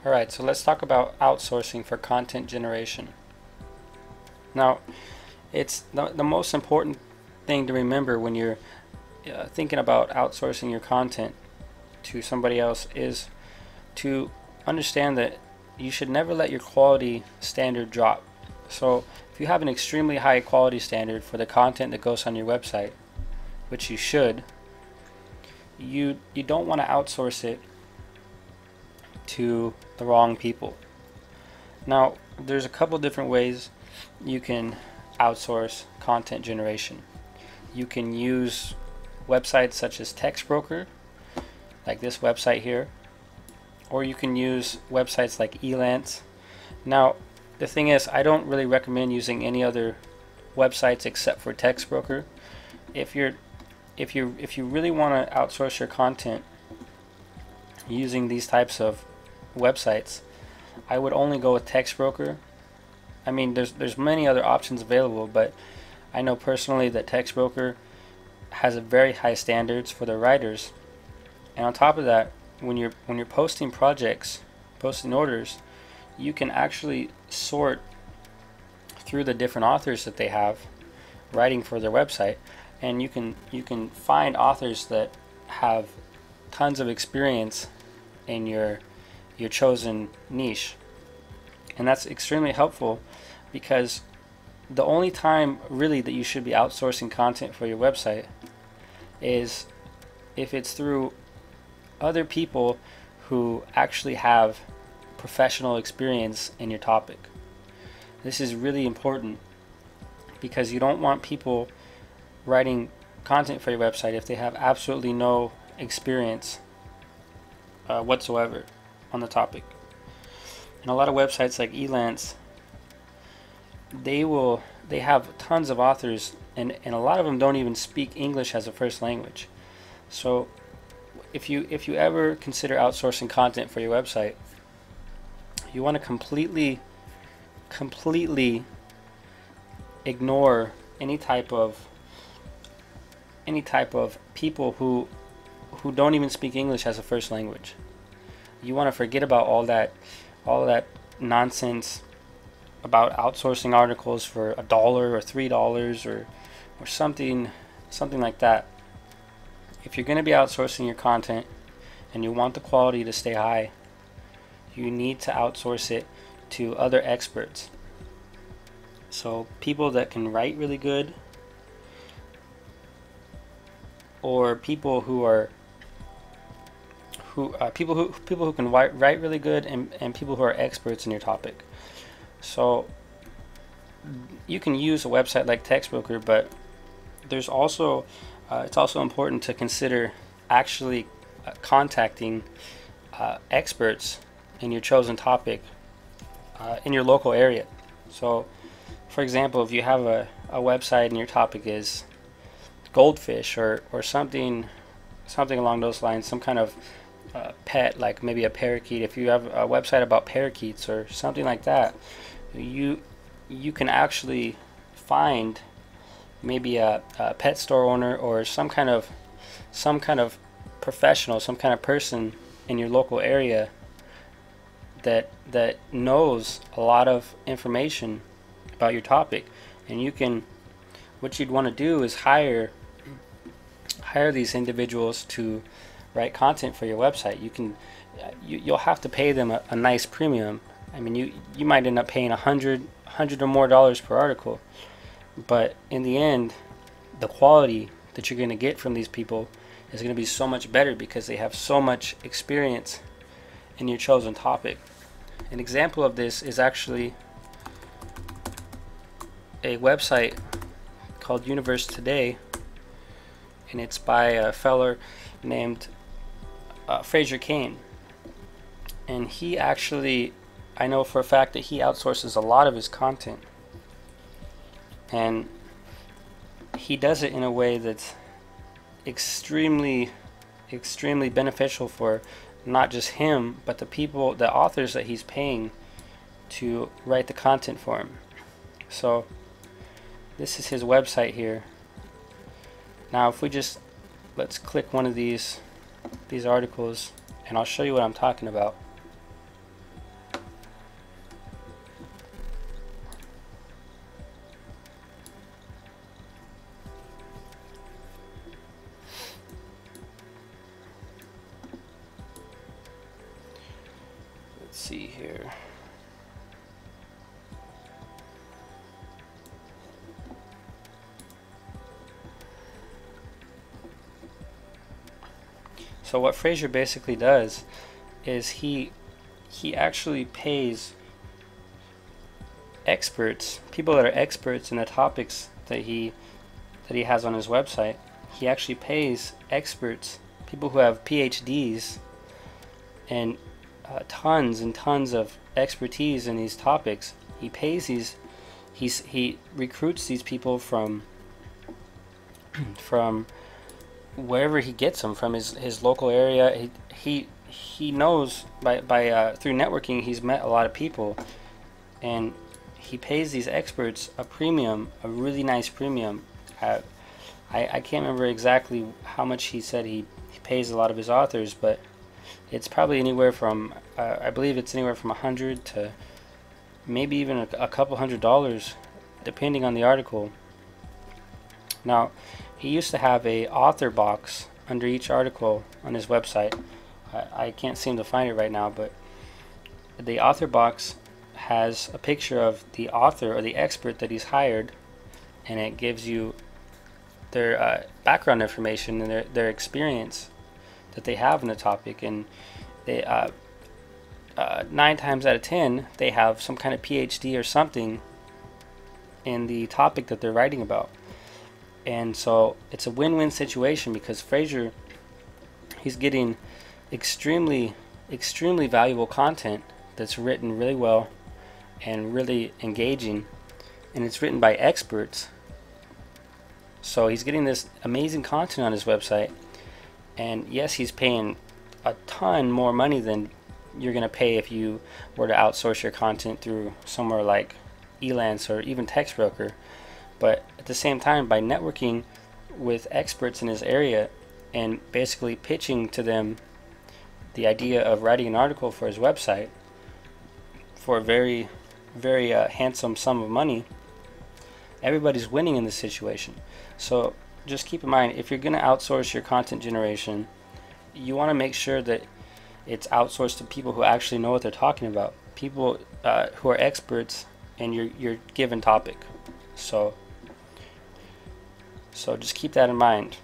Alright, so let's talk about outsourcing for content generation. Now, it's the most important thing to remember when you're thinking about outsourcing your content to somebody else is to understand that you should never let your quality standard drop. So if you have an extremely high quality standard for the content that goes on your website, which you should, you don't want to outsource it to the wrong people. Now, there's a couple different ways you can outsource content generation. You can use websites such as TextBroker, like this website here, or you can use websites like Elance. Now, the thing is, I don't really recommend using any other websites except for TextBroker. If you really want to outsource your content using these types of websites, I would only go with TextBroker. I mean, there's many other options available, but I know personally that TextBroker has a very high standards for their writers. And on top of that, when you're posting projects, posting orders, you can actually sort through the different authors that they have writing for their website, and you can find authors that have tons of experience in your chosen niche. And that's extremely helpful, because the only time really that you should be outsourcing content for your website is if it's through other people who actually have professional experience in your topic. This is really important, because you don't want people writing content for your website if they have absolutely no experience whatsoever on the topic. And a lot of websites like Elance, they have tons of authors, and a lot of them don't even speak English as a first language. So if you ever consider outsourcing content for your website, you want to completely ignore any type of people who don't even speak English as a first language. You want to forget about all that nonsense about outsourcing articles for $1 or $3 or something like that. If you're going to be outsourcing your content and you want the quality to stay high, you need to outsource it to other experts. So people that can write really good, or people who can write really good, and people who are experts in your topic. So you can use a website like TextBroker, but there's also it's also important to consider actually contacting experts in your chosen topic in your local area. So for example, if you have a website and your topic is goldfish or something along those lines, some kind of pet, like maybe a parakeet, if you have a website about parakeets or something like that, you can actually find maybe a pet store owner or some kind of professional, some kind of person in your local area that knows a lot of information about your topic. And what you'd want to do is hire these individuals to write content for your website. You'll have to pay them a nice premium. I mean, you might end up paying $100 or more per article, but in the end, the quality that you're going to get from these people is going to be so much better, because they have so much experience in your chosen topic. An example of this is actually a website called Universe Today, and it's by a feller named Fraser Kane. And he actually, I know for a fact that he outsources a lot of his content, and he does it in a way that's extremely beneficial for not just him, but the authors that he's paying to write the content for him. So this is his website here. Now if let's click one of these articles, and I'll show you what I'm talking about. see here. So what Fraser basically does is he actually pays experts, people that are experts in the topics that he has on his website. He actually pays experts, people who have PhDs and tons and tons of expertise in these topics. He pays these, he recruits these people from wherever he gets them, from his local area. He knows by through networking, he's met a lot of people, and he pays these experts a premium, a really nice premium. I can't remember exactly how much he said he pays a lot of his authors, but it's probably anywhere from I believe it's anywhere from $100 to maybe even a couple $100, depending on the article. Now, he used to have a author box under each article on his website. I can't seem to find it right now, but the author box has a picture of the author or the expert that he's hired, and it gives you their background information and their experience that they have in the topic. And they 9 times out of 10 they have some kind of PhD or something in the topic that they're writing about. And so it's a win-win situation, because Fraser, he's getting extremely valuable content that's written really well and really engaging, and it's written by experts. So he's getting this amazing content on his website, and yes, he's paying a ton more money than you're going to pay if you were to outsource your content through somewhere like Elance or even TextBroker. But at the same time, by networking with experts in his area and basically pitching to them the idea of writing an article for his website for a very handsome sum of money, everybody's winning in this situation. So just keep in mind, if you're going to outsource your content generation, you want to make sure that it's outsourced to people who actually know what they're talking about, people who are experts in your given topic. So just keep that in mind.